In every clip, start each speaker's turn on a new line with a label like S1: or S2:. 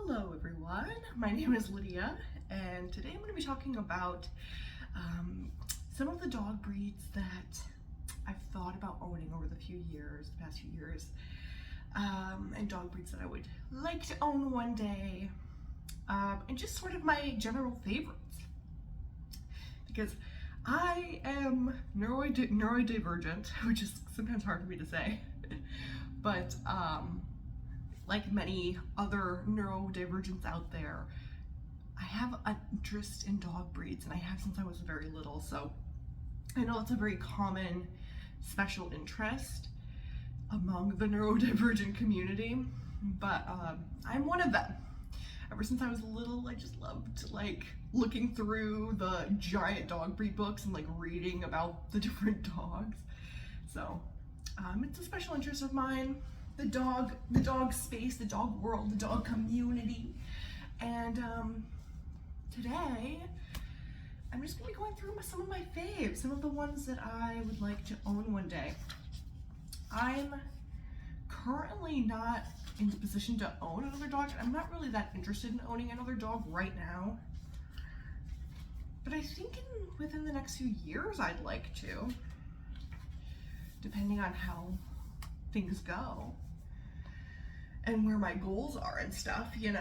S1: Hello everyone, my name is Lydia and today I'm going to be talking about some of the dog breeds that I've thought about owning over the past few years, and dog breeds that I would like to own one day, and just sort of my general favorites, because I am neurodivergent, which is sometimes hard for me to say, but like many other neurodivergents out there, I have an interest in dog breeds, and I have since I was very little, so I know it's a very common special interest among the neurodivergent community, but I'm one of them. Ever since I was little, I just loved looking through the giant dog breed books and reading about the different dogs. So it's a special interest of mine. The dog space, the dog world, the dog community. And today, I'm just gonna be going through some of my faves, some of the ones that I would like to own one day. I'm currently not in the position to own another dog. I'm not really that interested in owning another dog right now. But I think within the next few years, I'd like to, depending on how things go and where my goals are and stuff, and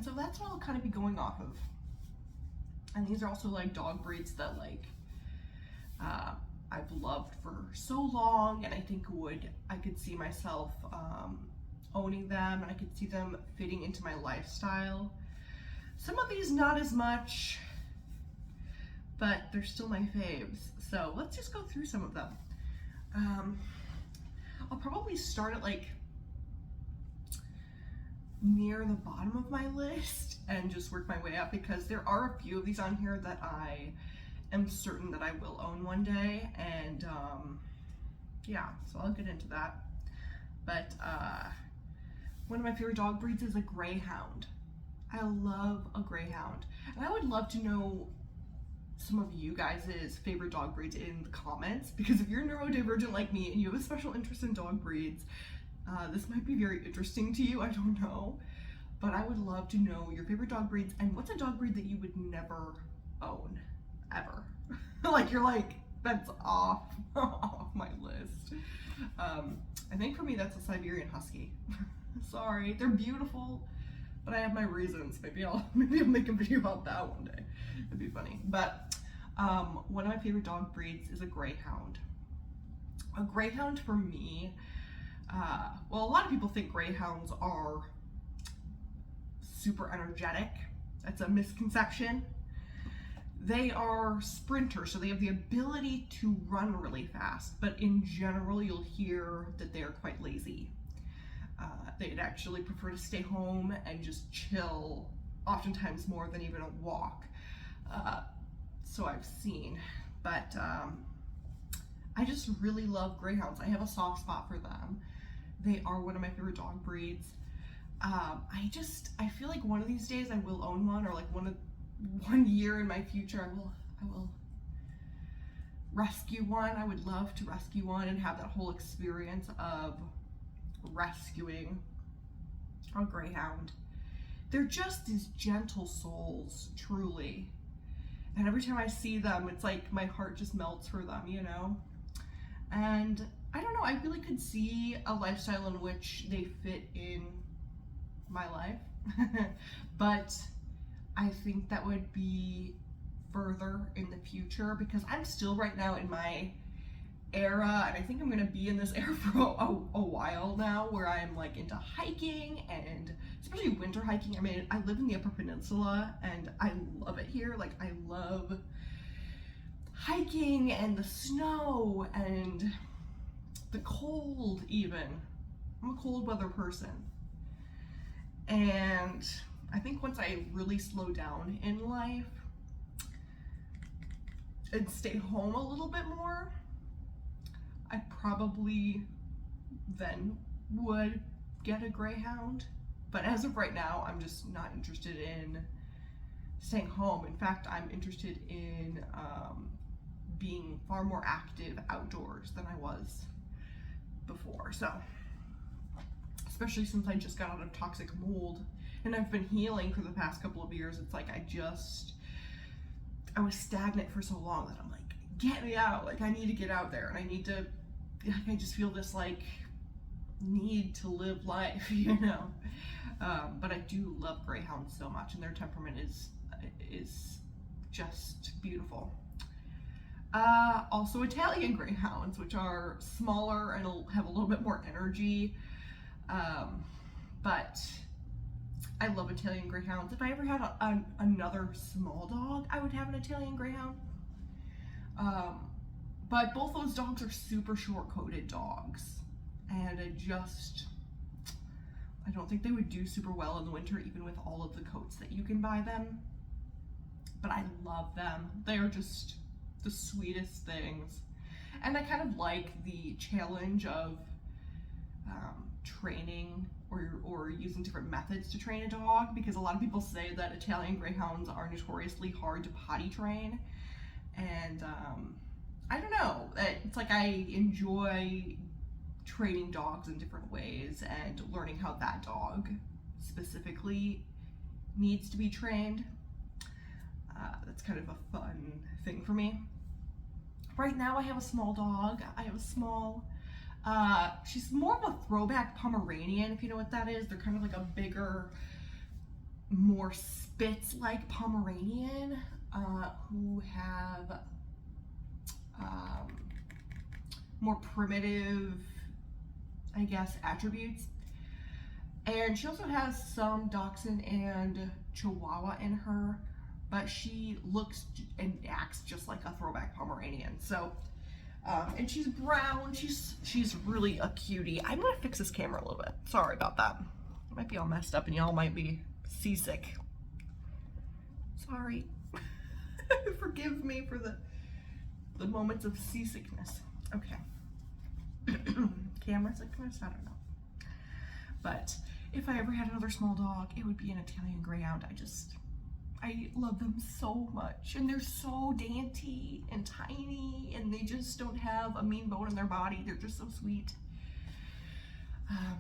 S1: so that's what I'll kind of be going off of. And these are also dog breeds that I've loved for so long, and I think I could see myself owning them, and I could see them fitting into my lifestyle. Some of these not as much, but they're still my faves. So let's just go through some of them. I'll probably start at near the bottom of my list and just work my way up, because there are a few of these on here that I am certain that I will own one day, and yeah, so I'll get into that. But one of my favorite dog breeds is a greyhound. I love a greyhound, and I would love to know some of you guys' favorite dog breeds in the comments, because if you're neurodivergent like me and you have a special interest in dog breeds, this might be very interesting to you. I don't know, but I would love to know your favorite dog breeds, and what's a dog breed that you would never own ever. That's off my list. I think for me that's a Siberian Husky. Sorry, they're beautiful, but I have my reasons. Maybe I'll make a video about that one day. It'd be funny. But one of my favorite dog breeds is a greyhound. A greyhound for me, well, a lot of people think greyhounds are super energetic. That's a misconception. They are sprinters, so they have the ability to run really fast, but in general, you'll hear that they are quite lazy. They'd actually prefer to stay home and just chill, oftentimes more than even a walk. So I've seen, but I just really love greyhounds. I have a soft spot for them. They are one of my favorite dog breeds. I feel like one of these days I will own one, or one year in my future I will rescue one. I would love to rescue one and have that whole experience of rescuing a greyhound. They're just these gentle souls, truly. And every time I see them, it's like my heart just melts for them, And I don't know, I really could see a lifestyle in which they fit in my life. But I think that would be further in the future, because I'm still right now in my era, and I think I'm gonna be in this era for a while now, where I'm into hiking, and especially winter hiking. I mean, I live in the Upper Peninsula and I love it here. I love hiking and the snow and the cold even. I'm a cold weather person. And I think once I really slow down in life and stay home a little bit more, I probably then would get a greyhound. But as of right now, I'm just not interested in staying home. In fact, I'm interested in being far more active outdoors than I was before. So especially since I just got out of toxic mold and I've been healing for the past couple of years. It's like I was stagnant for so long that I'm like, get me out. Like, I need to get out there, and I need to, like, I just feel this like need to live life, you know. But I do love greyhounds so much, and their temperament is just beautiful. Also Italian greyhounds, which are smaller and have a little bit more energy. But I love Italian greyhounds. If I ever had another small dog, I would have an Italian greyhound. But both those dogs are super short-coated dogs, and I don't think they would do super well in the winter, even with all of the coats that you can buy them. But I love them. They are just the sweetest things. And I kind of like the challenge of training or using different methods to train a dog, because a lot of people say that Italian greyhounds are notoriously hard to potty train. And I don't know, it's like I enjoy training dogs in different ways and learning how that dog specifically needs to be trained. That's kind of a fun thing for me. Right now I have a small dog. She's more of a throwback Pomeranian, if you know what that is. They're kind of like a bigger, more Spitz-like Pomeranian, who have more primitive, I guess, attributes. And she also has some Dachshund and Chihuahua in her, but she looks and acts just like a throwback Pomeranian. So, and she's brown. She's really a cutie. I'm gonna fix this camera a little bit. Sorry about that. It might be all messed up and y'all might be seasick. Sorry. Forgive me for the moments of seasickness. Okay. Camera's like this, I don't know. But if I ever had another small dog, it would be an Italian Greyhound. I love them so much, and they're so dainty and tiny, and they just don't have a mean bone in their body. They're just so sweet. I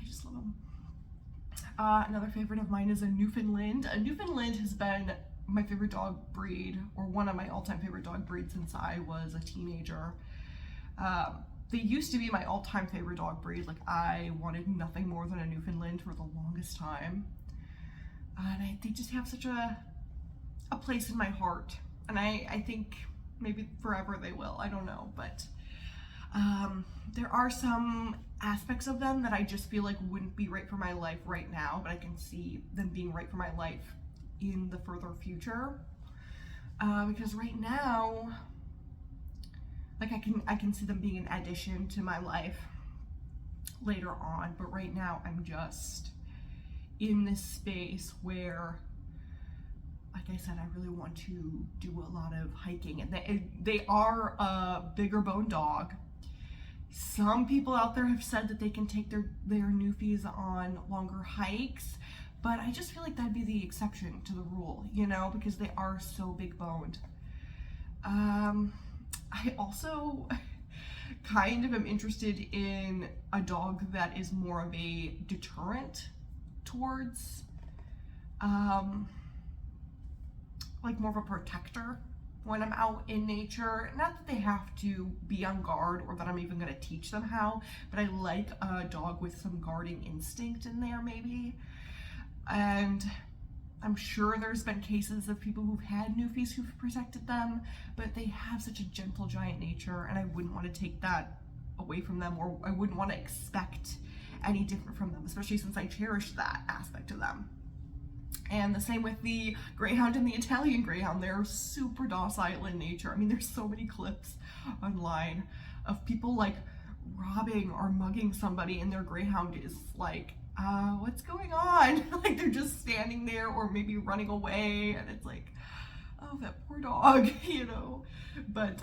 S1: just love them. Another favorite of mine is a Newfoundland. A Newfoundland has been my favorite dog breed, or one of my all-time favorite dog breeds since I was a teenager. They used to be my all-time favorite dog breed. Like, I wanted nothing more than a Newfoundland for the longest time. And they just have such a place in my heart. And I think maybe forever they will, I don't know. But there are some aspects of them that I just feel like wouldn't be right for my life right now, but I can see them being right for my life in the further future. Because right now, like, I can see them being an addition to my life later on, but right now I'm just in this space where, like I said, I really want to do a lot of hiking, and they are a bigger bone dog. Some people out there have said that they can take their Newfies on longer hikes, but I just feel like that'd be the exception to the rule, you know, because they are so big boned. I also kind of am interested in a dog that is more of a deterrent towards, like more of a protector when I'm out in nature. Not that they have to be on guard or that I'm even going to teach them how, but I like a dog with some guarding instinct in there maybe. And I'm sure there's been cases of people who've had Newfies who've protected them, but they have such a gentle giant nature, and I wouldn't want to take that away from them, or I wouldn't want to expect any different from them, especially since I cherish that aspect of them. And the same with the Greyhound and the Italian Greyhound. They're super docile in nature. I mean, there's so many clips online of people like robbing or mugging somebody, and their Greyhound is like, what's going on? Like, they're just standing there or maybe running away, and it's like, oh, that poor dog, you know. But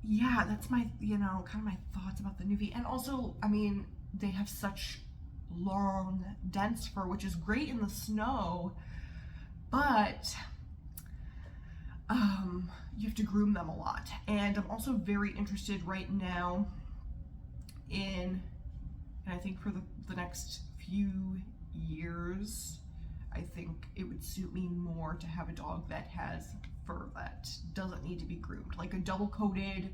S1: yeah, that's my, you know, kind of my thoughts about the Newfie. And also, I mean, they have such long, dense fur, which is great in the snow, but you have to groom them a lot. And I'm also very interested right now in And I think for the next few years, I think it would suit me more to have a dog that has fur that doesn't need to be groomed. Like a double-coated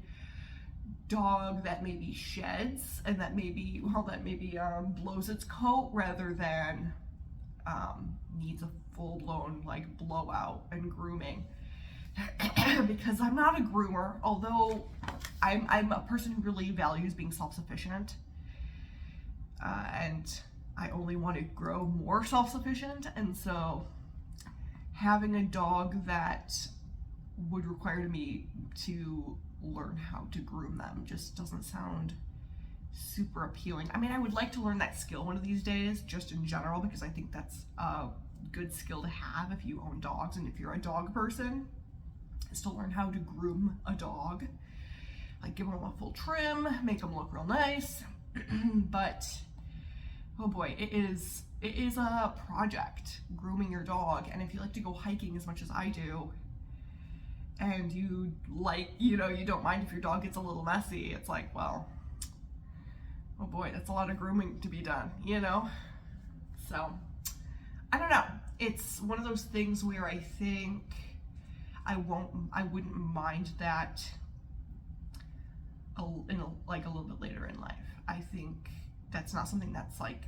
S1: dog that maybe sheds and that maybe blows its coat rather than needs a full-blown like blowout and grooming. Because I'm not a groomer, although I'm a person who really values being self-sufficient, and I only want to grow more self-sufficient, and so having a dog that would require me to learn how to groom them just doesn't sound super appealing. I mean, I would like to learn that skill one of these days, just in general, because I think that's a good skill to have if you own dogs and if you're a dog person, is to learn how to groom a dog. Like give them a full trim, make them look real nice. But oh boy, it is a project, grooming your dog. And if you like to go hiking as much as I do, and you like, you don't mind if your dog gets a little messy, it's like, well, oh boy, that's a lot of grooming to be done, So, I don't know. It's one of those things where I think I wouldn't mind that a little bit later in life. I think that's not something that's like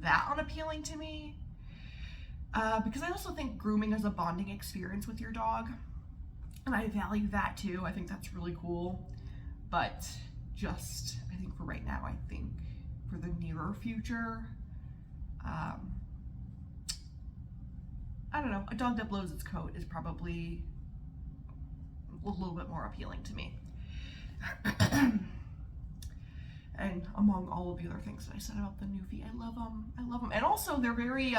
S1: that unappealing to me. Because I also think grooming is a bonding experience with your dog, and I value that too. I think that's really cool. But just, I think for right now, I think for the nearer future, I don't know, a dog that blows its coat is probably a little bit more appealing to me. And among all of the other things that I said about the Newfie, I love them. And also they're very,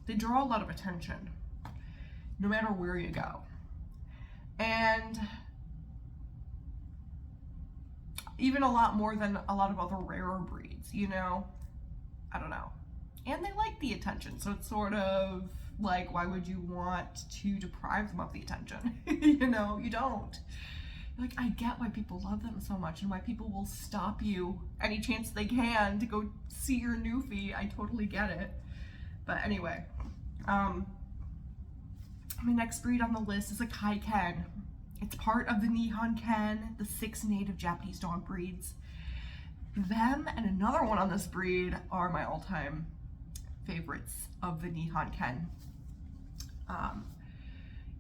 S1: they draw a lot of attention, no matter where you go. And even a lot more than a lot of other rarer breeds, I don't know. And they like the attention, so it's sort of like, why would you want to deprive them of the attention? You don't. Like, I get why people love them so much and why people will stop you any chance they can to go see your Newfie. I totally get it. But anyway, my next breed on the list is a Kai Ken. It's part of the Nihon Ken, the 6 native Japanese dog breeds. Them and another one on this breed are my all-time favorites of the Nihon Ken.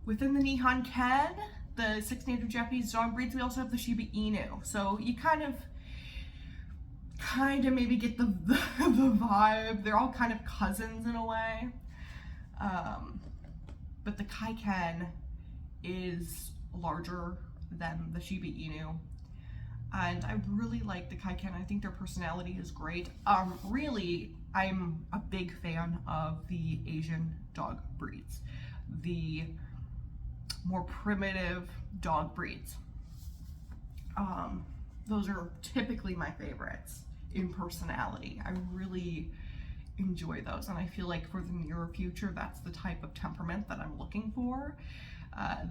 S1: Within the Nihon Ken, the 6 native Japanese dog breeds, we also have the Shiba Inu. So you kind of maybe get the vibe. They're all kind of cousins in a way. But the Kai Ken is larger than the Shiba Inu. And I really like the Kai Ken. I think their personality is great. Really, I'm a big fan of the Asian dog breeds. The more primitive dog breeds. Those are typically my favorites in personality. I really enjoy those, and I feel like for the nearer future, that's the type of temperament that I'm looking for.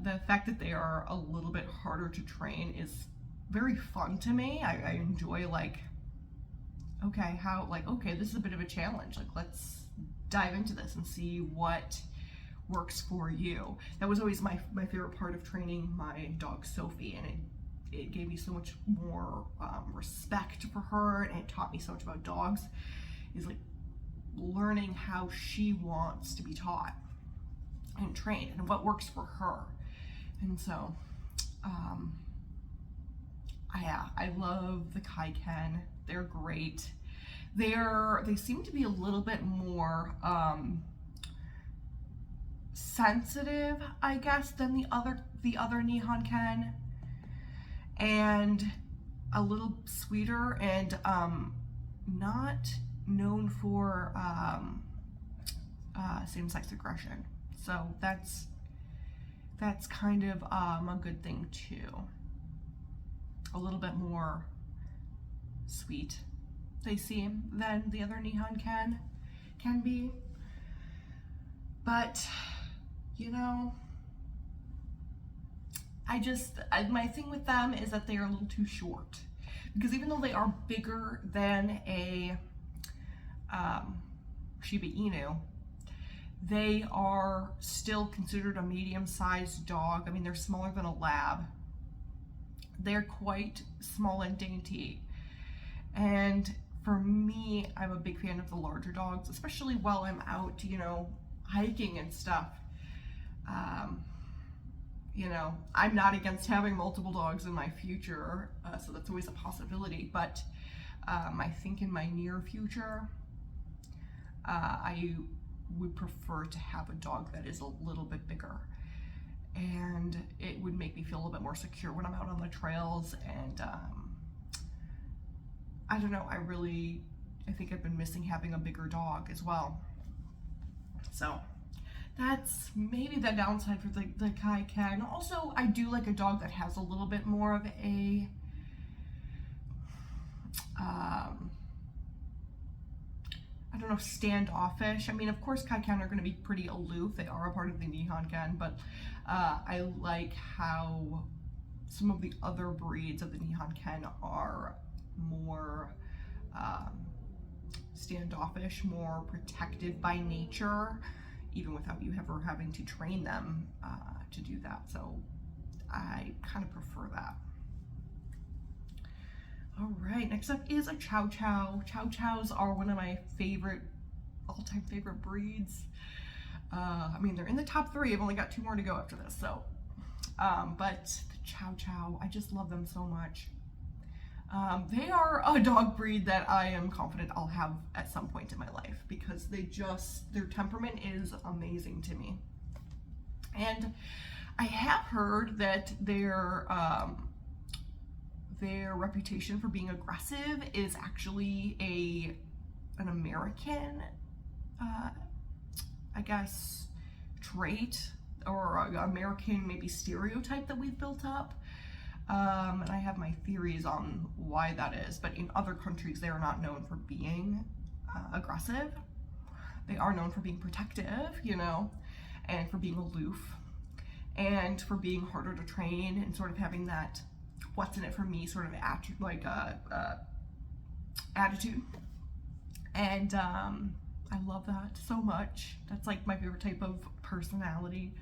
S1: The fact that they are a little bit harder to train is very fun to me. I enjoy okay, this is a bit of a challenge. Like, let's dive into this and see what works for you. That was always my favorite part of training my dog Sophie, and it gave me so much more respect for her, and it taught me so much about dogs, is like learning how she wants to be taught and trained and what works for her. And so I love the Kai Ken. They're great. They seem to be a little bit more sensitive, I guess, than the other Nihon Ken, and a little sweeter, and not known for same-sex aggression. So that's kind of a good thing too. A little bit more sweet, they seem, than the other Nihon Ken can be. But my thing with them is that they are a little too short, because even though they are bigger than a Shiba Inu, they are still considered a medium-sized dog. I mean, they're smaller than a lab. They're quite small and dainty. And for me, I'm a big fan of the larger dogs, especially while I'm out, you know, hiking and stuff. You know, I'm not against having multiple dogs in my future, so that's always a possibility. But I think in my near future, I would prefer to have a dog that is a little bit bigger, and it would make me feel a little bit more secure when I'm out on the trails. And I don't know, I think I've been missing having a bigger dog as well. So that's maybe the downside for the Kai Ken. Also, I do like a dog that has a little bit more of a I don't know, standoffish. I mean, of course, Kai Ken are going to be pretty aloof. They are a part of the Nihon Ken, but I like how some of the other breeds of the Nihon Ken are more standoffish, more protective by nature, even without you ever having to train them to do that. So I kind of prefer that. All right, next up is a Chow Chow. Chow Chows are one of my all-time favorite breeds. I mean, they're in the top 3. I've only got 2 more to go after this, so. But the Chow Chow, I just love them so much. They are a dog breed that I am confident I'll have at some point in my life, because their temperament is amazing to me. And I have heard that their reputation for being aggressive is actually an American, I guess, trait, or an American maybe stereotype that we've built up. And I have my theories on why that is, but in other countries they are not known for being aggressive. They are known for being protective, you know, and for being aloof, and for being harder to train, and sort of having that what's in it for me sort of attitude. And I love that so much. That's like my favorite type of personality.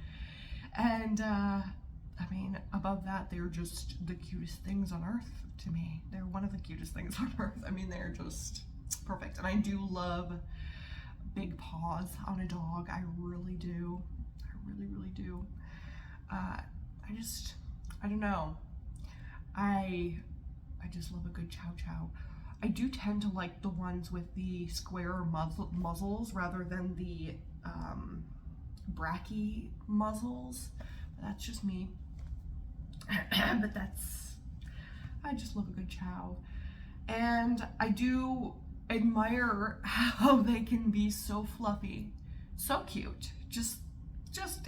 S1: And I mean, above that, they're just the cutest things on earth to me. They're one of the cutest things on earth. I mean, they're just perfect. And I do love big paws on a dog. I really do. I really, really do. I don't know. I just love a good Chow Chow. I do tend to like the ones with the square muzzles rather than the bracky muzzles. That's just me. But I just love a good Chow. And I do admire how they can be so fluffy, so cute, just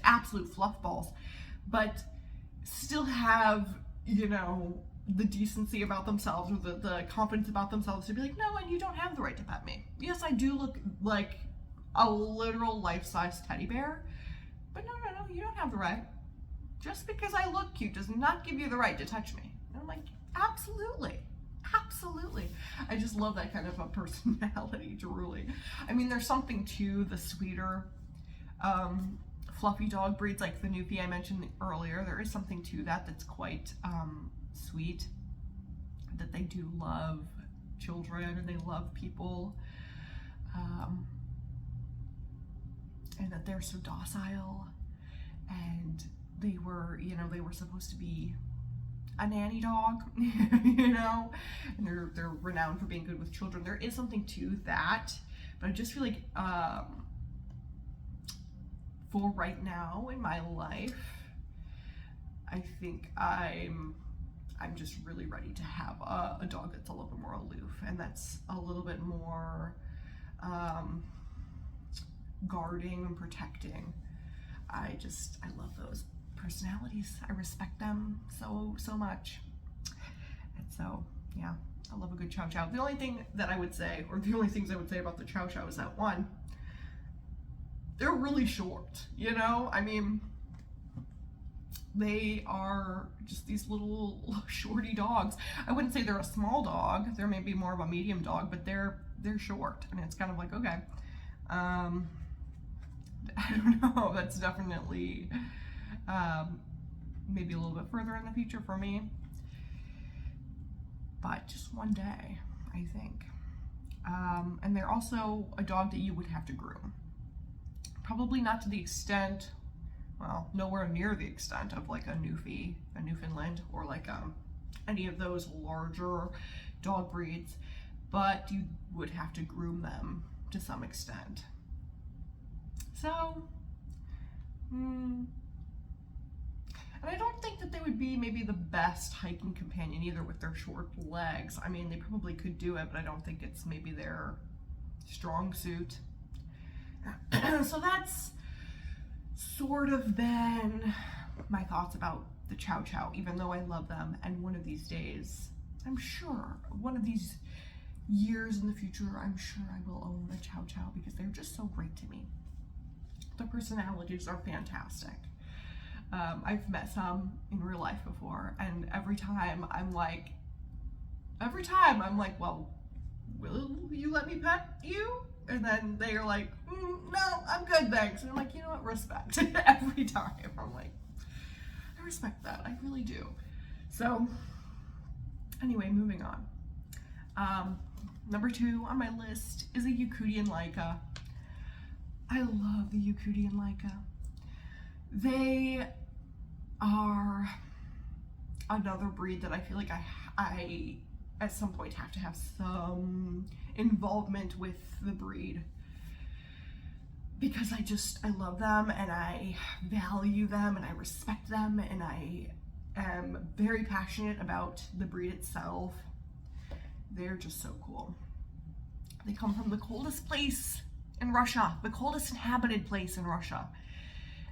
S1: absolute fluff balls, but still have, you know, the decency about themselves, or the confidence about themselves to be like, no, and you don't have the right to pet me. Yes, I do look like a literal life-size teddy bear, but no, you don't have the right. Just because I look cute does not give you the right to touch me. And I'm like, absolutely. I just love that kind of a personality, truly. I mean, there's something to the sweeter, fluffy dog breeds like the Newfie I mentioned earlier. There is something to that that's quite sweet, that they do love children and they love people, and that they're so docile, and they were supposed to be a nanny dog, you know, and they're renowned for being good with children. There is something to that, but I just feel like for right now in my life, I think I'm just really ready to have a dog that's a little bit more aloof, and that's a little bit more guarding and protecting. I love those personalities. I respect them so much. And so, yeah, I love a good Chow Chow. The only thing that I would say, or the only things I would say about the Chow Chow is that, one, they're really short, you know? I mean, They are just these little shorty dogs. I wouldn't say they're a small dog. They're maybe more of a medium dog, but they're short, and it's kind of like, okay. I don't know. That's definitely maybe a little bit further in the future for me, but just one day, I think. And they're also a dog that you would have to groom. Probably not to the extent, well, nowhere near the extent of like a Newfoundland, or like any of those larger dog breeds, but you would have to groom them to some extent. So, and I don't think that they would be maybe the best hiking companion either with their short legs. I mean, they probably could do it, but I don't think it's maybe their strong suit. So that's sort of been my thoughts about the Chow Chow, even though I love them. And one of these days, I'm sure, one of these years in the future, I'm sure I will own the Chow Chow because they're just so great to me. Their personalities are fantastic. I've met some in real life before, and every time I'm like, well, will you let me pet you? And then they are like, no, I'm good, thanks. And I'm like, you know what, respect. Every time I'm like, I respect that, I really do. So anyway, moving on. Number 2 on my list is a Yakutian Laika. I love the Yakutian Laika. They are another breed that I feel like I at some point have to have some involvement with the breed, because I love them and I value them and I respect them, and I am very passionate about the breed itself. They're just so cool. They come from the coldest place in Russia, the coldest inhabited place in Russia.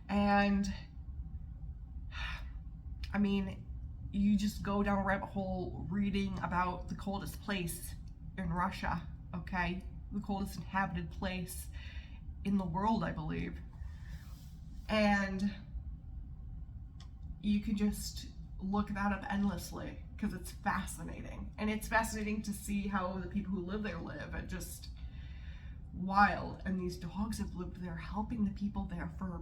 S1: And I mean, you just go down a rabbit hole reading about the coldest place in Russia, okay? The coldest inhabited place in the world, I believe. And you can just look that up endlessly because it's fascinating. And it's fascinating to see how the people who live there live. It's just wild. And these dogs have lived there helping the people there for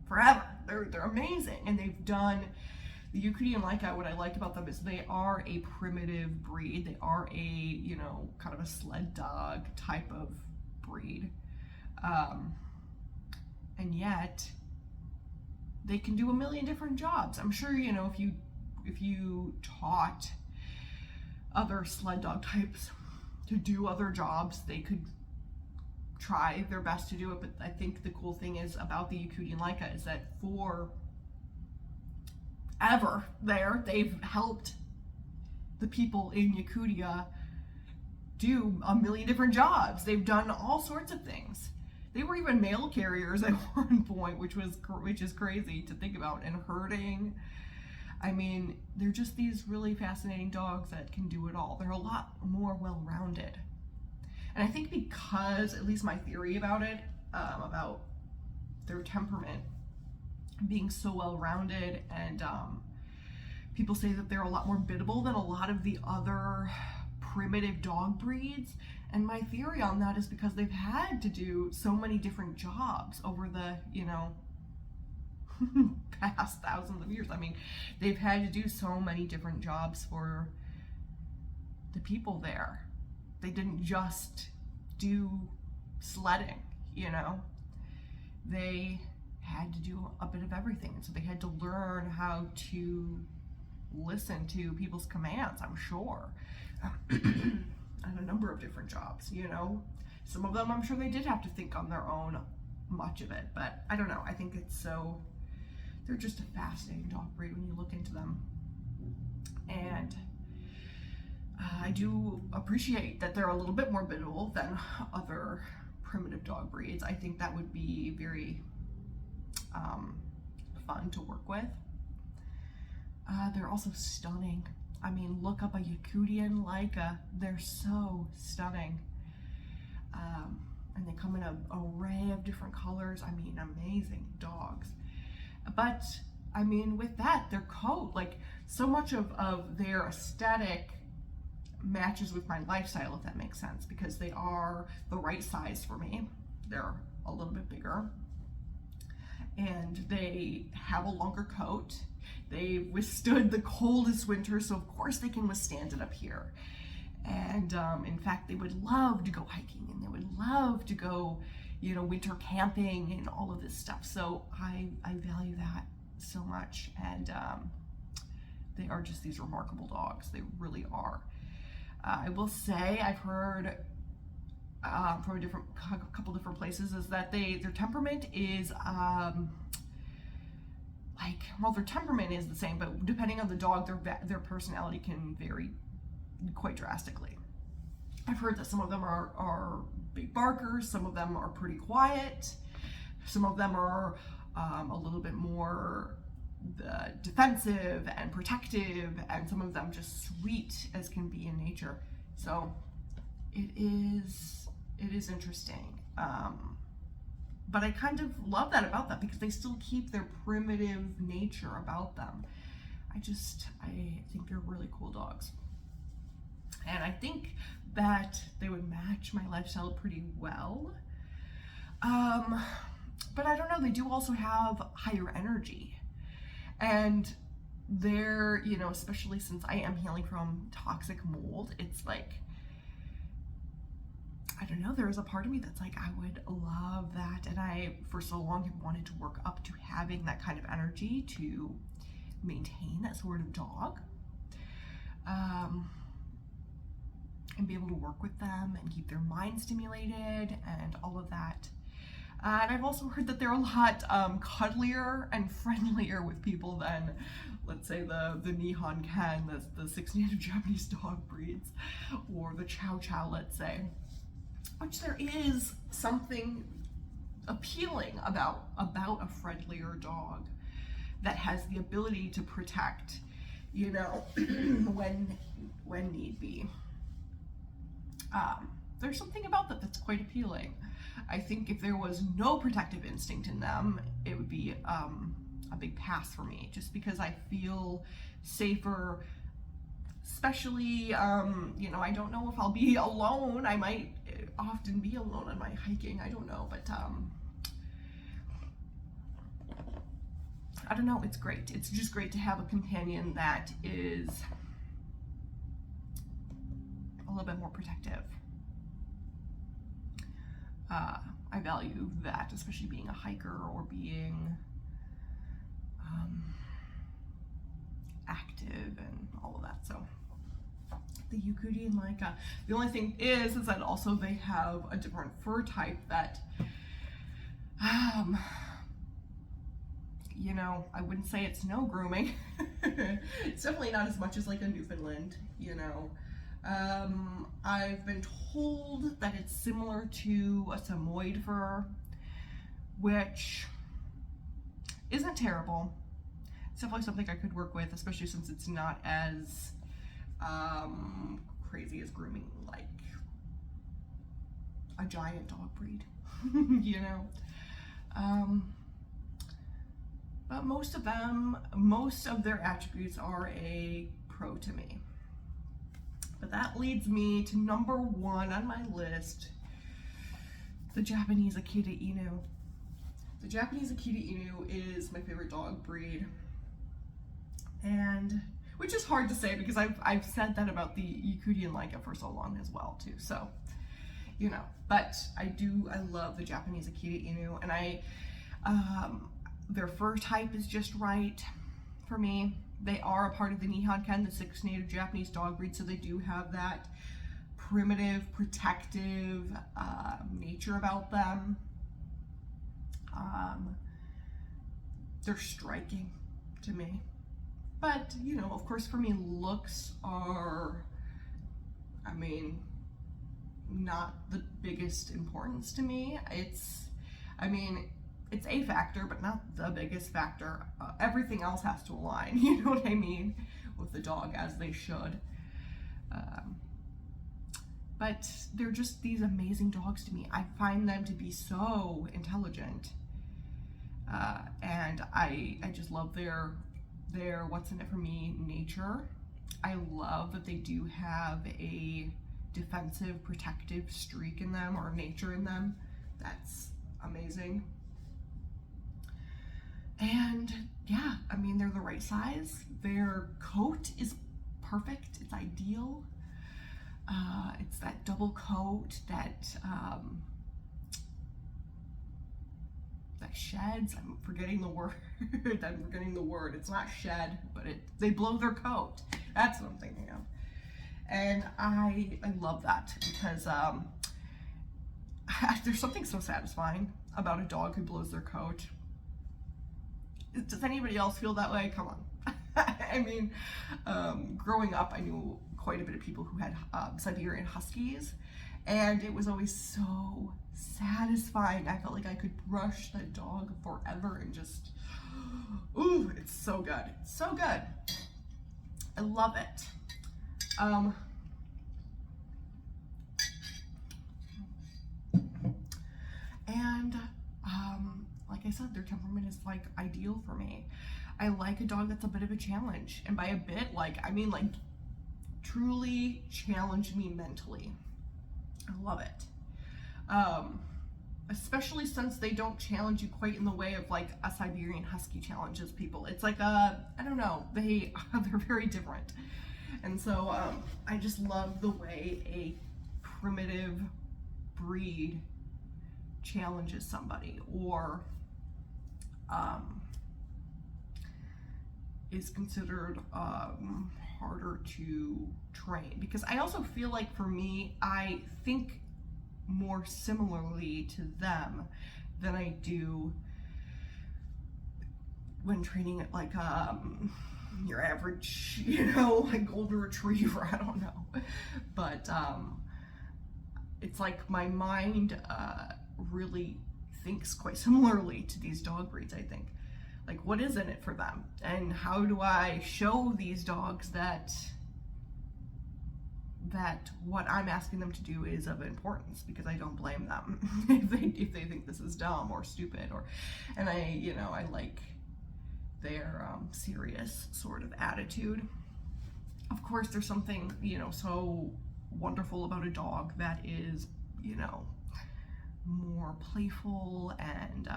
S1: forever. They're amazing. And they've done the Yakutian Laika. What I like about them is they are a primitive breed. They are a, you know, kind of a sled dog type of breed. And yet they can do a million different jobs. I'm sure, you know, if you taught other sled dog types to do other jobs, they could try their best to do it. But I think the cool thing is about the Yakutian Laika is that they've helped the people in Yakutia do a million different jobs. They've done all sorts of things. They were even mail carriers at one point, which is crazy to think about, and herding. I mean, they're just these really fascinating dogs that can do it all. They're a lot more well-rounded. And I think because, at least my theory about it, about their temperament being so well-rounded, and people say that they're a lot more biddable than a lot of the other primitive dog breeds. And my theory on that is because they've had to do so many different jobs over the, you know, past thousands of years. I mean, they've had to do so many different jobs for the people there. They didn't just do sledding, you know. They had to do a bit of everything. So they had to learn how to listen to people's commands, I'm sure. And a number of different jobs, you know. Some of them I'm sure they did have to think on their own, much of it, but I don't know. I think they're just a fascinating dog breed when you look into them. And I do appreciate that they're a little bit more biddable than other primitive dog breeds. I think that would be very fun to work with. They're also stunning. I mean, look up a Yakutian Laika. They're so stunning. And they come in an array of different colors. I mean, amazing dogs. But I mean, with that, their coat, like so much of their aesthetic matches with my lifestyle, if that makes sense, because they are the right size for me. They're a little bit bigger and they have a longer coat. They withstood the coldest winter, so of course they can withstand it up here. And in fact, they would love to go hiking and they would love to go, you know, winter camping and all of this stuff. So I value that so much. And they are just these remarkable dogs. They really are. I will say I've heard from a couple different places is that their temperament is their temperament is the same, but depending on the dog, their personality can vary quite drastically. I've heard that some of them are big barkers, some of them are pretty quiet, some of them are a little bit more defensive and protective, and some of them just sweet as can be in nature. So it is interesting. But I kind of love that about them because they still keep their primitive nature about them. I think they're really cool dogs. And I think that they would match my lifestyle pretty well. But I don't know, they do also have higher energy. And they're, you know, especially since I am healing from toxic mold, it's like, I don't know, there is a part of me that's like, I would love that. And I, for so long, have wanted to work up to having that kind of energy to maintain that sort of dog. And be able to work with them and keep their mind stimulated and all of that. And I've also heard that they're a lot cuddlier and friendlier with people than, let's say, the Nihon Ken, the 6 native Japanese dog breeds, or the Chow Chow, let's say. Which there is something appealing about a friendlier dog that has the ability to protect, you know, when need be. There's something about that that's quite appealing. I think if there was no protective instinct in them, it would be a big pass for me, just because I feel safer, especially, you know, I don't know if I'll be alone. I might often be alone on my hiking, I don't know, but I don't know, it's great. It's just great to have a companion that is a little bit more protective. I value that, especially being a hiker or being active and all of that. So the Yukuri and Laika. The only thing is that also they have a different fur type that, you know, I wouldn't say it's no grooming. It's definitely not as much as like a Newfoundland, you know. I've been told that it's similar to a Samoyed fur, which isn't terrible. It's definitely something I could work with, especially since it's not as crazy as grooming like a giant dog breed, you know. But most of their attributes are a pro to me. But that leads me to number 1 on my list, the Japanese Akita Inu. The Japanese Akita Inu is my favorite dog breed, and which is hard to say because I've said that about the Yukuri and Laika for so long as well too. So, you know, but I love the Japanese Akita Inu, and their fur type is just right for me. They are a part of the Nihon Ken, the 6 native Japanese dog breed, so they do have that primitive, protective nature about them. They're striking to me. But, you know, of course, for me, looks are, I mean, not the biggest importance to me. It's a factor, but not the biggest factor. Everything else has to align, you know what I mean, with the dog, as they should. But they're just these amazing dogs to me. I find them to be so intelligent. And I just love their what's in it for me nature. I love that they do have a defensive, protective streak in them, or nature in them. That's amazing. And yeah, I mean, they're the right size. Their coat is perfect. It's ideal. It's that double coat that that sheds. I'm forgetting the word. I'm forgetting the word. It's not shed, but they blow their coat. That's what I'm thinking of. And I love that because there's something so satisfying about a dog who blows their coat. Does anybody else feel that way? Come on. I mean, growing up, I knew quite a bit of people who had Siberian Huskies, and it was always so satisfying. I felt like I could brush the dog forever and just, ooh, it's so good. It's so good. I love it. Like I said, their temperament is like ideal for me. I like a dog that's a bit of a challenge, and by a bit, like, I mean like truly challenge me mentally. I love it. Especially since they don't challenge you quite in the way of like a Siberian Husky challenges people. It's like I don't know, they're very different. And so I just love the way a primitive breed challenges somebody, or is considered harder to train. Because I also feel like, for me, I think more similarly to them than I do when training at like your average, like golden retriever. I don't know, but it's like my mind really thinks quite similarly to these dog breeds. I think, like, what is in it for them, and how do I show these dogs that what I'm asking them to do is of importance, because I don't blame them if they think this is dumb or stupid, and I like their serious sort of attitude. Of course, there's something so wonderful about a dog that is more playful and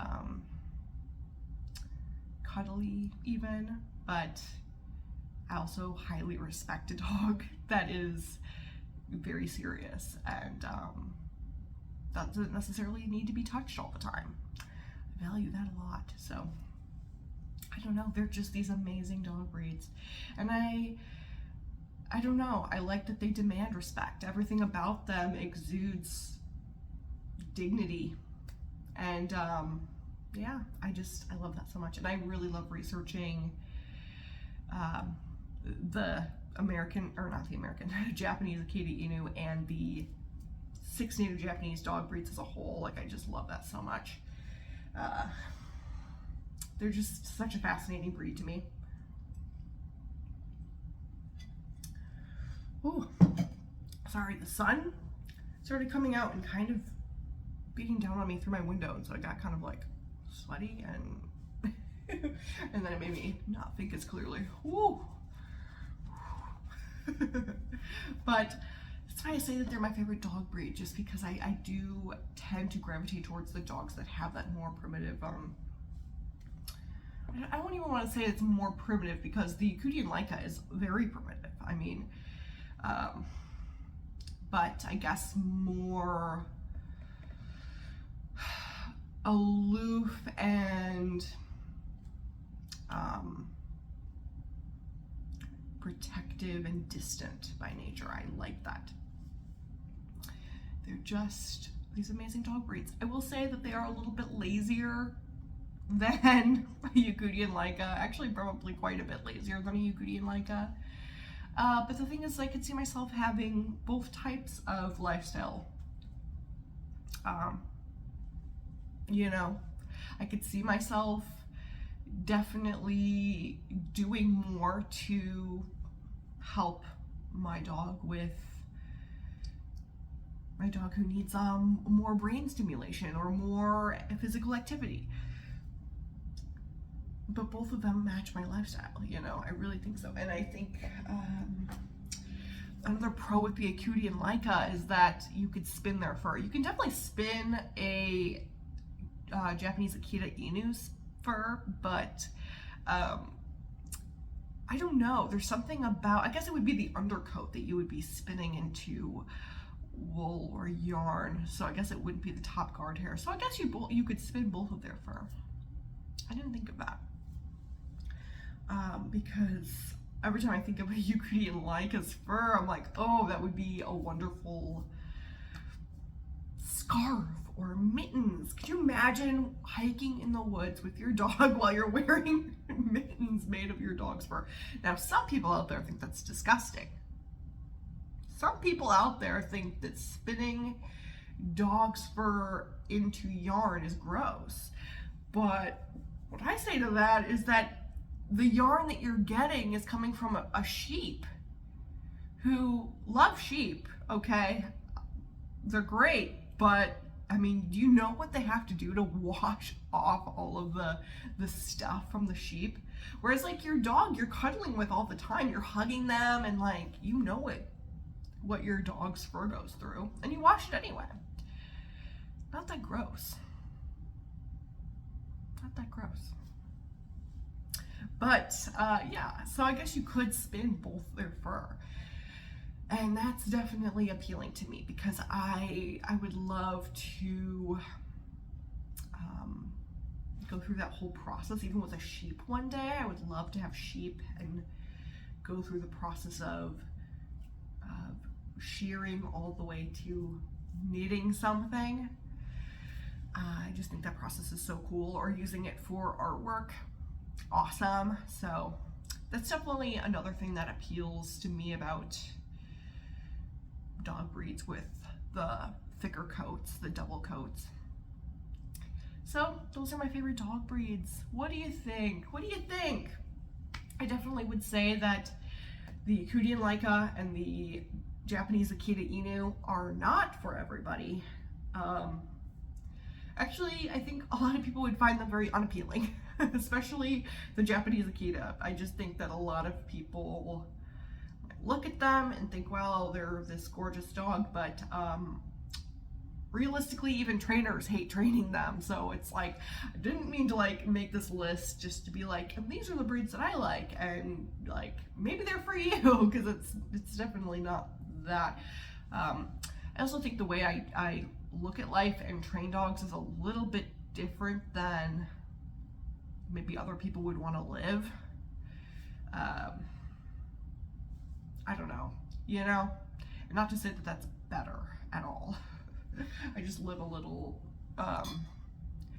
S1: cuddly even, but I also highly respect a dog that is very serious and doesn't necessarily need to be touched all the time. I value that a lot. So I don't know, they're just these amazing dog breeds, and I don't know, I like that they demand respect. Everything about them exudes dignity, and yeah, I love that so much. And I really love researching the Japanese Akita Inu and the 6 native Japanese dog breeds as a whole. Like, I just love that so much. They're just such a fascinating breed to me. Ooh, sorry, the sun started coming out and kind of beating down on me through my window, and so I got kind of like sweaty, and and then it made me not think as clearly. Woo. But that's why I say that they're my favorite dog breed, just because I do tend to gravitate towards the dogs that have that more primitive, I don't even want to say it's more primitive, because the Yakutian Laika is very primitive. I mean, but I guess more aloof and protective and distant by nature. I like that. They're just these amazing dog breeds. I will say that they are a little bit lazier than a Yakutian Laika. Actually, probably quite a bit lazier than a Yakutian Laika. But the thing is, I could see myself having both types of lifestyle. I could see myself definitely doing more to help my dog who needs more brain stimulation or more physical activity. but both of them match my lifestyle, you know, I really think so. And I think another pro with the Acuity and Leica is that you could spin their fur. You can definitely spin a Japanese Akita Inu's fur, but I don't know. There's something about, I guess it would be the undercoat that you would be spinning into wool or yarn. So I guess it wouldn't be the top guard hair. So I guess you could spin both of their fur. I didn't think of that. Because every time I think of a Acuity and Leica's fur, I'm like, oh, that would be a wonderful scarf or mittens. Could you imagine hiking in the woods with your dog while you're wearing mittens made of your dog's fur? Now, some people out there think that's disgusting. Some people out there think that spinning dog's fur into yarn is gross. But what I say to that is that the yarn that you're getting is coming from a sheep who love sheep, okay? They're great, but I mean, do you know what they have to do to wash off all of the stuff from the sheep? Whereas like your dog, you're cuddling with all the time, you're hugging them, and like, you know what your dog's fur goes through, and you wash it anyway. Not that gross. Not that gross. But yeah, so I guess you could spin both their fur. And that's definitely appealing to me because I would love to go through that whole process, even with a sheep one day. I would love to have sheep and go through the process of shearing all the way to knitting something. I just think that process is so cool. Or using it for artwork. Awesome. So that's definitely another thing that appeals to me about dog breeds with the thicker coats, the double coats. So those are my favorite dog breeds. What do you think? What do you think? I definitely would say that the Acuity and Leica and the Japanese Akita Inu are not for everybody. Actually, I think a lot of people would find them very unappealing, especially the Japanese Akita. I just think that a lot of people look at them and think, well, they're this gorgeous dog, but realistically, even trainers hate training them. So it's like, I didn't mean to like make this list just to be like, and these are the breeds that I like, and like maybe they're for you, because it's definitely not that. I also think the way I look at life and train dogs is a little bit different than maybe other people would want to live. I don't know, you know, and not to say that that's better at all. I just live a little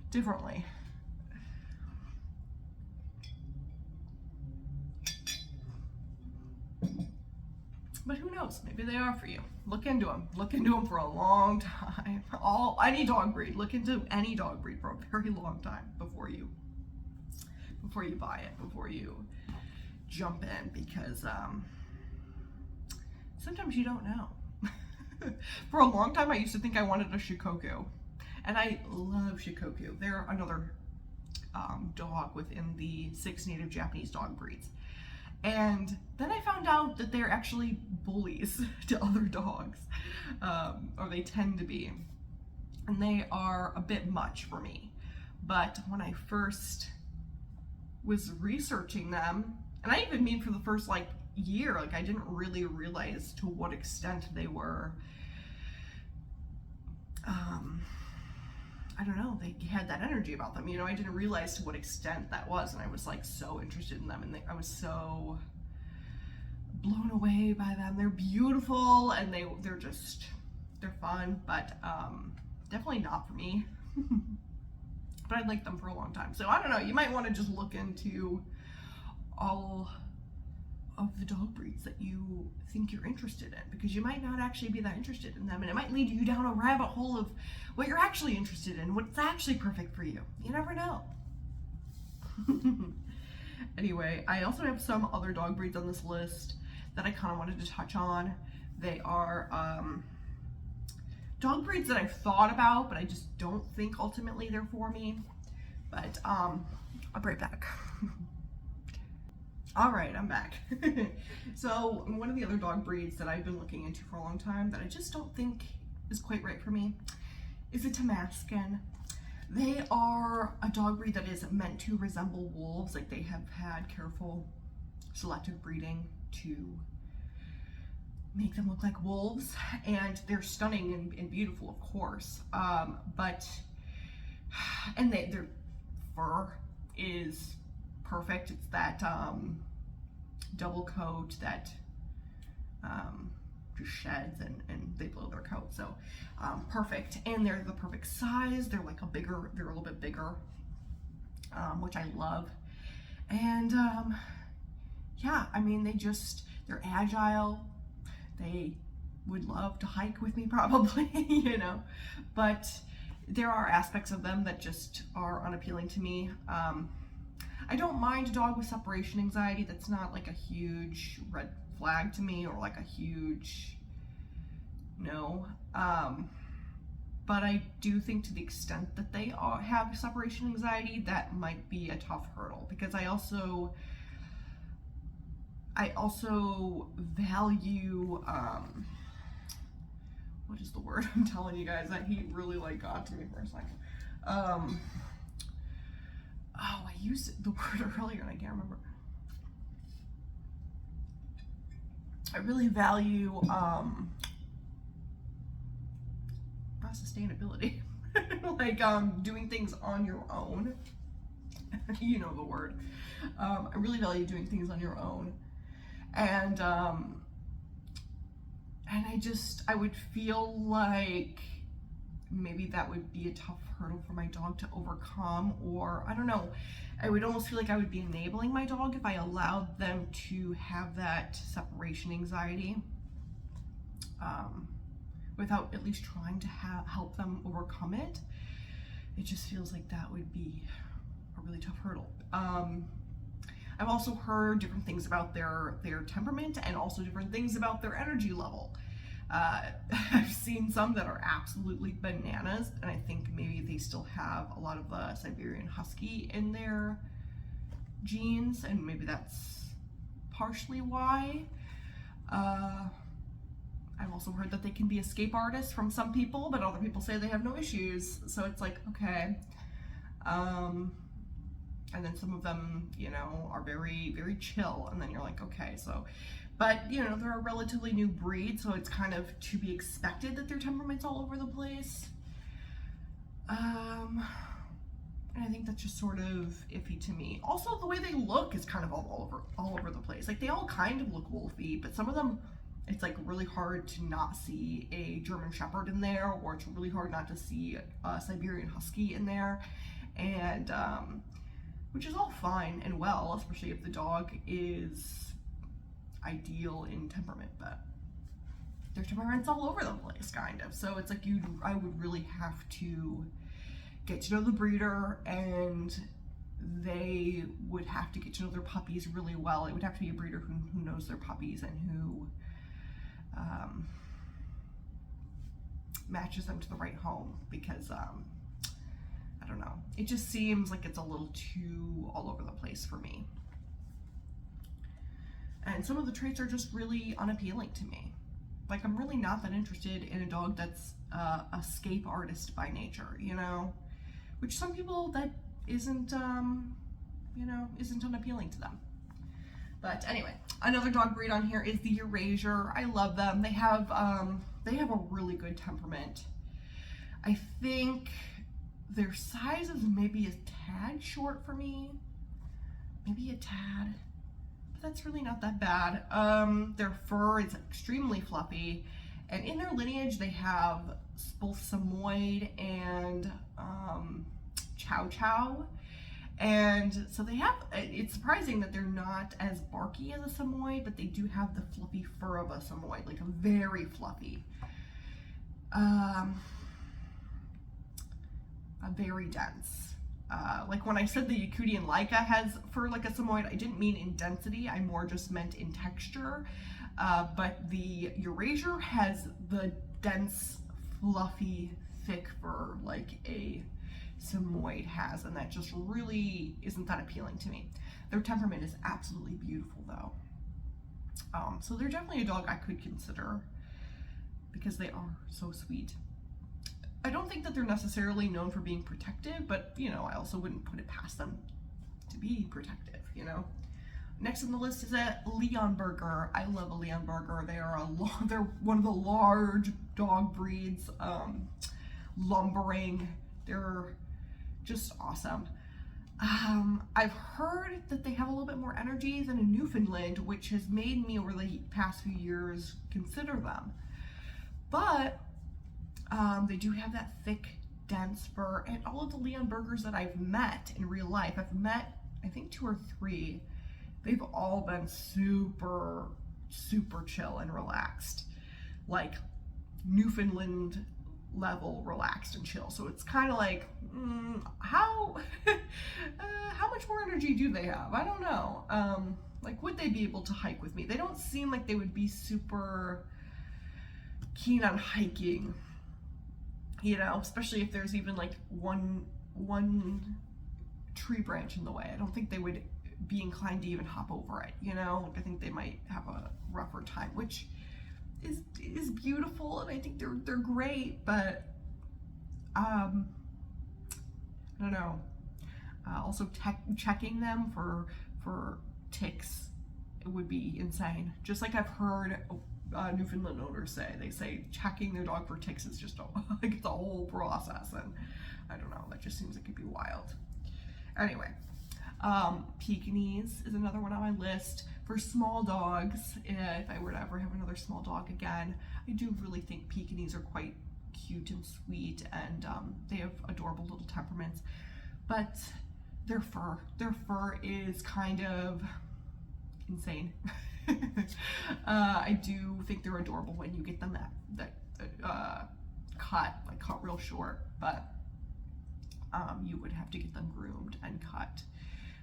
S1: differently. But who knows? Maybe they are for you. Look into them. Look into them for a long time. Any dog breed. Look into any dog breed for a very long time before you buy it, before you jump in, because sometimes you don't know. For a long time, I used to think I wanted a Shikoku, and I love Shikoku. They're another dog within the 6 native Japanese dog breeds. And then I found out that they're actually bullies to other dogs, or they tend to be, and they are a bit much for me. But when I first was researching them, and I even mean for the first like year, like I didn't really realize to what extent they were, I don't know, they had that energy about them, you know. I didn't realize to what extent that was, and I was like so interested in them, and I was so blown away by them. They're beautiful, and they're fun, but definitely not for me. But I liked them for a long time. So I don't know, you might want to just look into all of the dog breeds that you think you're interested in, because you might not actually be that interested in them, and it might lead you down a rabbit hole of what you're actually interested in, what's actually perfect for you. You never know. Anyway, I also have some other dog breeds on this list that I kind of wanted to touch on. They are dog breeds that I've thought about, but I just don't think ultimately they're for me. But I'll be right back. All right, I'm back. So one of the other dog breeds that I've been looking into for a long time that I just don't think is quite right for me is a Damascus. They are a dog breed that is meant to resemble wolves. Like, they have had careful selective breeding to make them look like wolves, and they're stunning and beautiful, of course. And their fur is perfect. It's that double coat that just sheds and they blow their coat. So perfect, and they're the perfect size. They're like they're a little bit bigger, which I love. And yeah, I mean, they're agile. They would love to hike with me probably, you know, but there are aspects of them that just are unappealing to me. I don't mind a dog with separation anxiety. That's not like a huge red flag to me, or like a huge no. But I do think, to the extent that they have separation anxiety, that might be a tough hurdle, because I also value, what is the word? I'm telling you guys, that heat really got to me for a second. I used the word earlier and I can't remember. I really value sustainability. Doing things on your own. You know the word. I really value doing things on your own. And I would feel like maybe that would be a tough hurdle for my dog to overcome, or I don't know. I would almost feel like I would be enabling my dog if I allowed them to have that separation anxiety, without at least trying to help them overcome it. It just feels like that would be a really tough hurdle. I've also heard different things about their temperament, and also different things about their energy level. I've seen some that are absolutely bananas, and I think maybe they still have a lot of the Siberian Husky in their genes, and maybe that's partially why. I've also heard that they can be escape artists from some people, but other people say they have no issues. So it's like, okay. And then some of them, you know, are very, very chill. And then you're like, okay, so, but you know, they're a relatively new breed, so it's kind of to be expected that their temperament's all over the place. And I think that's just sort of iffy to me. Also, the way they look is kind of all over the place. Like, they all kind of look wolfy, but some of them, it's like really hard to not see a German Shepherd in there, or it's really hard not to see a Siberian Husky in there. And which is all fine and well, especially if the dog is ideal in temperament, but their temperament's all over the place, kind of. So it's like I would really have to get to know the breeder, and they would have to get to know their puppies really well. It would have to be a breeder who knows their puppies and who matches them to the right home, because I don't know. It just seems like it's a little too all over the place for me. And some of the traits are just really unappealing to me. Like, I'm really not that interested in a dog that's a escape artist by nature, you know? Which some people, that isn't, you know, isn't unappealing to them. But anyway, another dog breed on here is the Eurasier. I love them. They have a really good temperament. I think their size is maybe a tad short for me. Maybe a tad. But that's really not that bad. Their fur is extremely fluffy. And in their lineage, they have both Samoyed and Chow Chow. And so they have, it's surprising that they're not as barky as a Samoyed, but they do have the fluffy fur of a Samoyed, like a very fluffy. Very dense. Like when I said the Yakutian Laika has fur like a Samoyed, I didn't mean in density, I more just meant in texture. But the Eurasier has the dense, fluffy, thick fur like a Samoyed has, and that just really isn't that appealing to me. Their temperament is absolutely beautiful though. So they're definitely a dog I could consider because they are so sweet. I don't think that they're necessarily known for being protective, but you know, I also wouldn't put it past them to be protective, you know. Next on the list is a Leonberger. I love a Leonberger. They're one of the large dog breeds, lumbering. They're just awesome. I've heard that they have a little bit more energy than a Newfoundland, which has made me over the past few years consider them. But they do have that thick, dense fur, and all of the Leonbergers that I've met in real life, I've met I think 2 or 3, they've all been super, super chill and relaxed, like Newfoundland level relaxed and chill. So it's kind of like, how much more energy do they have? I don't know. Like, would they be able to hike with me? They don't seem like they would be super keen on hiking, you know, especially if there's even like one tree branch in the way. I don't think they would be inclined to even hop over it, you know. Like, I think they might have a rougher time, which is beautiful, and I think they're great, but I don't know. Also checking them for ticks, it would be insane. Just like I've heard Newfoundland owners say, they say checking their dog for ticks is just like it's a whole process, and I don't know, that just seems like it'd be wild. Anyway, Pekingese is another one on my list for small dogs. If I were to ever have another small dog again, I do really think Pekingese are quite cute and sweet, and they have adorable little temperaments, but their fur is kind of insane. I do think they're adorable when you get them cut real short, but you would have to get them groomed and cut,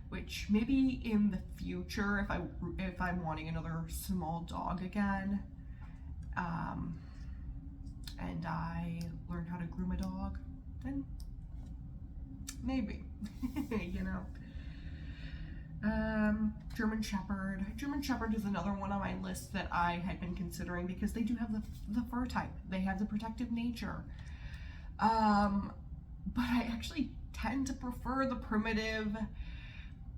S1: which maybe in the future, if I'm wanting another small dog again, and I learn how to groom a dog, then maybe, you know. German Shepherd. German Shepherd is another one on my list that I had been considering because they do have the fur type. They have the protective nature. But I actually tend to prefer the primitive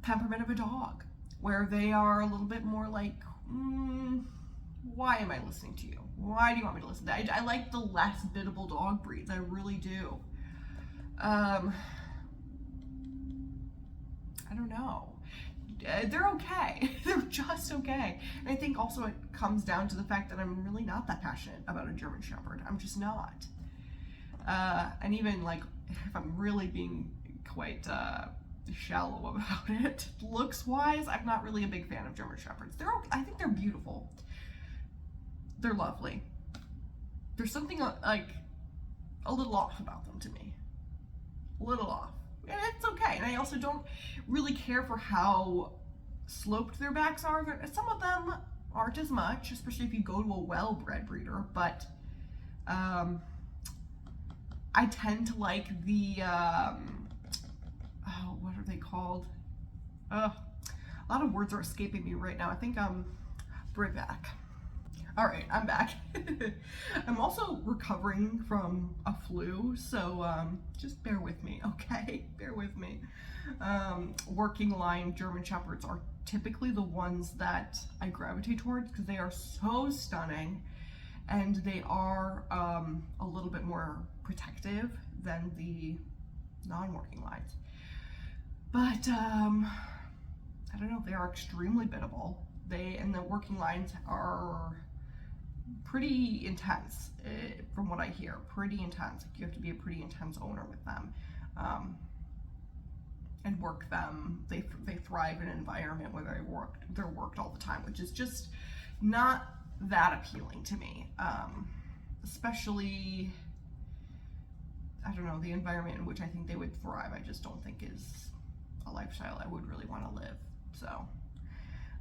S1: temperament of a dog, where they are a little bit more like, why am I listening to you? Why do you want me to listen to that? I like the less biddable dog breeds. I really do. I don't know. They're okay. They're just okay. And I think also it comes down to the fact that I'm really not that passionate about a German Shepherd. I'm just not. And even like, if I'm really being quite shallow about it, looks wise, I'm not really a big fan of German Shepherds. I think they're beautiful. They're lovely. There's something like a little off about them to me. A little off. And it's okay. And I also don't really care for how sloped their backs are. Some of them aren't as much, especially if you go to a well-bred breeder, but I tend to like the, what are they called? A lot of words are escaping me right now. I think I'm back. All right, I'm back. I'm also recovering from a flu, so just bear with me, okay? Bear with me. Working line German Shepherds are typically the ones that I gravitate towards because they are so stunning, and they are a little bit more protective than the non-working lines. But I don't know, they are extremely biddable. And the working lines are pretty intense, from what I hear. Pretty intense. You have to be a pretty intense owner with them, and work them. They thrive in an environment where they're worked all the time, which is just not that appealing to me. Especially, I don't know, the environment in which I think they would thrive, I just don't think is a lifestyle I would really want to live. So.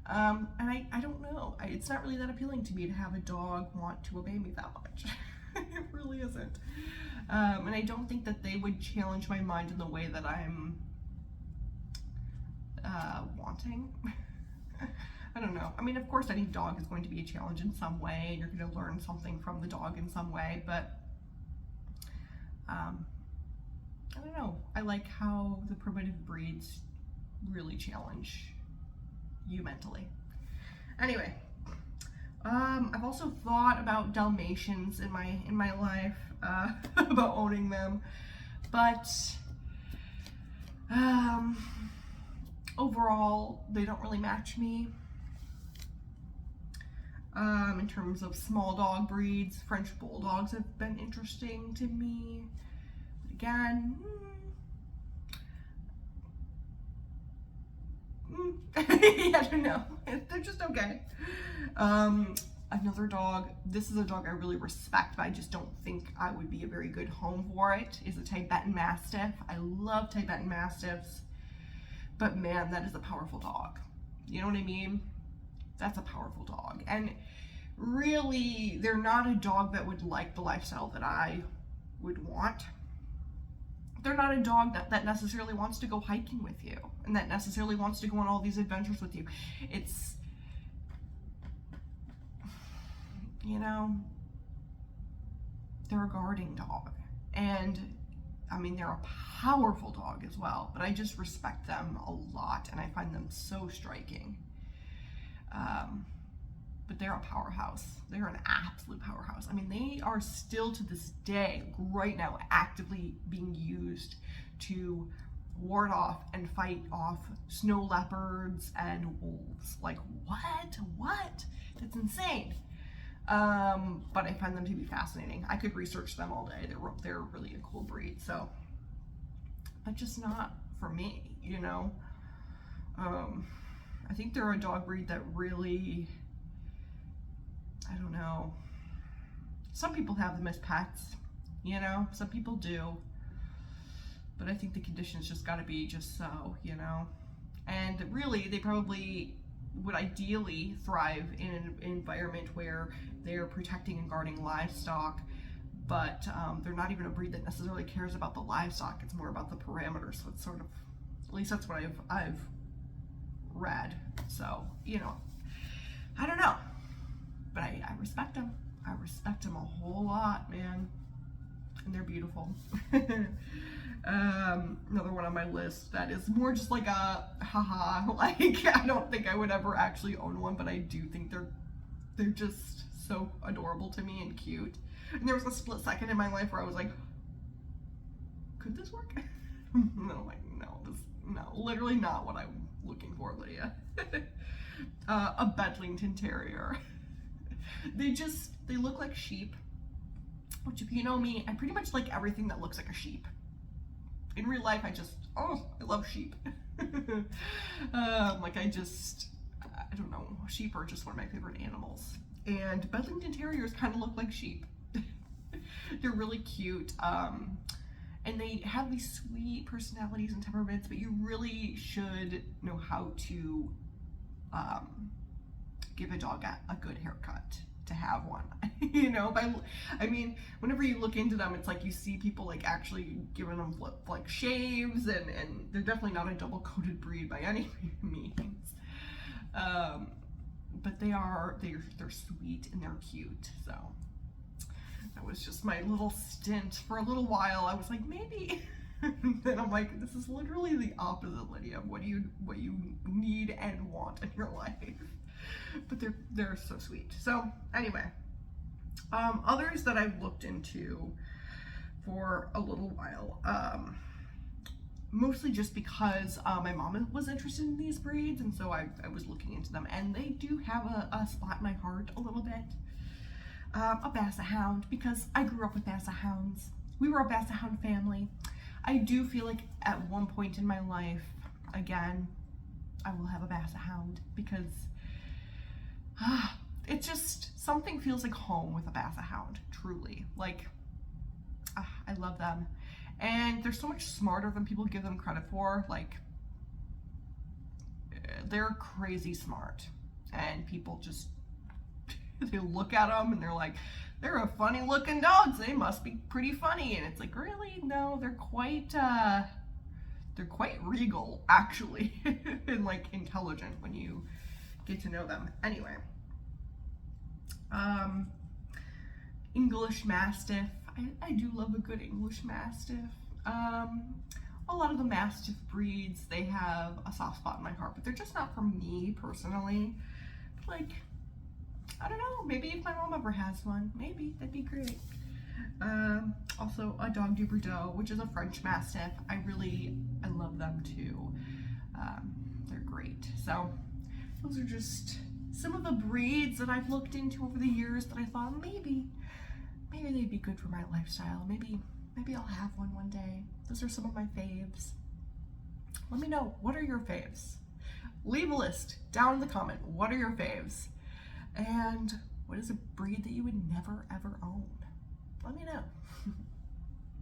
S1: And I don't know. It's not really that appealing to me to have a dog want to obey me that much. It really isn't. And I don't think that they would challenge my mind in the way that I'm wanting. I don't know. I mean, of course, any dog is going to be a challenge in some way, and you're going to learn something from the dog in some way, but I don't know. I like how the primitive breeds really challenge you mentally. Anyway, I've also thought about Dalmatians in my life, about owning them, but overall, they don't really match me. In terms of small dog breeds, French Bulldogs have been interesting to me. But again, I don't know. They're just okay. Another dog, this is a dog I really respect, but I just don't think I would be a very good home for it, is a Tibetan Mastiff. I love Tibetan Mastiffs, but man, that is a powerful dog. You know what I mean? That's a powerful dog. And really, they're not a dog that would like the lifestyle that I would want. They're not a dog that necessarily wants to go hiking with you and that necessarily wants to go on all these adventures with you. It's, you know, they're a guarding dog. And I mean, they're a powerful dog as well, but I just respect them a lot and I find them so striking. But they're a powerhouse. They're an absolute powerhouse. I mean, they are still to this day, right now, actively being used to ward off and fight off snow leopards and wolves. Like, what? That's insane. But I find them to be fascinating. I could research them all day. They're really a cool breed. So, but just not for me, you know? I think they're a dog breed that really, I don't know. Some people have them as pets, you know? Some people do. But I think the conditions just gotta be just so, you know? And really, they probably would ideally thrive in an environment where they're protecting and guarding livestock, but they're not even a breed that necessarily cares about the livestock. It's more about the parameters. So it's sort of, at least that's what I've read. So, you know, I don't know, but I respect them. I respect them a whole lot, man. And they're beautiful. Another one on my list that is more just like a haha, like I don't think I would ever actually own one, but I do think they're just so adorable to me and cute. And there was a split second in my life where I was like, could this work? And then I'm like, no, literally not what I'm looking for, Lydia. A Bedlington Terrier. They look like sheep, which if you know me, I pretty much like everything that looks like a sheep. In real life, I love sheep. I don't know, sheep are just one of my favorite animals. And Bedlington Terriers kind of look like sheep. They're really cute. And they have these sweet personalities and temperaments, but you really should know how to give a dog a good haircut to have one. You know, I mean, whenever you look into them, it's like you see people like actually giving them like shaves, and they're definitely not a double-coated breed by any means. But they're sweet and they're cute. So that was just my little stint for a little while. I was like, maybe. And then I'm like, this is literally the opposite, Lydia, of what you need and want in your life. But they're so sweet. So anyway, others that I've looked into for a little while, mostly just because my mom was interested in these breeds, and so I was looking into them, and they do have a spot in my heart a little bit. A Basset Hound, because I grew up with Basset Hounds. We were a Basset Hound family. I do feel like at one point in my life, again, I will have a Basset Hound, because it just, something feels like home with a Basset Hound, truly. Like, I love them. And they're so much smarter than people give them credit for. Like, they're crazy smart. And people just They look at them and they're like, they're a funny looking dogs. They must be pretty funny. And it's like, really? No, they're quite regal, actually, and like intelligent when you get to know them. Anyway, English Mastiff. I do love a good English Mastiff. A lot of the Mastiff breeds, they have a soft spot in my heart, but they're just not for me personally. Like, I don't know, maybe if my mom ever has one, maybe, that'd be great. Also a Dog du Bordeaux, which is a French Mastiff. I love them too. They're great. So those are just some of the breeds that I've looked into over the years that I thought maybe they'd be good for my lifestyle. Maybe I'll have one day. Those are some of my faves. Let me know, what are your faves? Leave a list down in the comment. What are your faves? And what is a breed that you would never ever own? Let me know.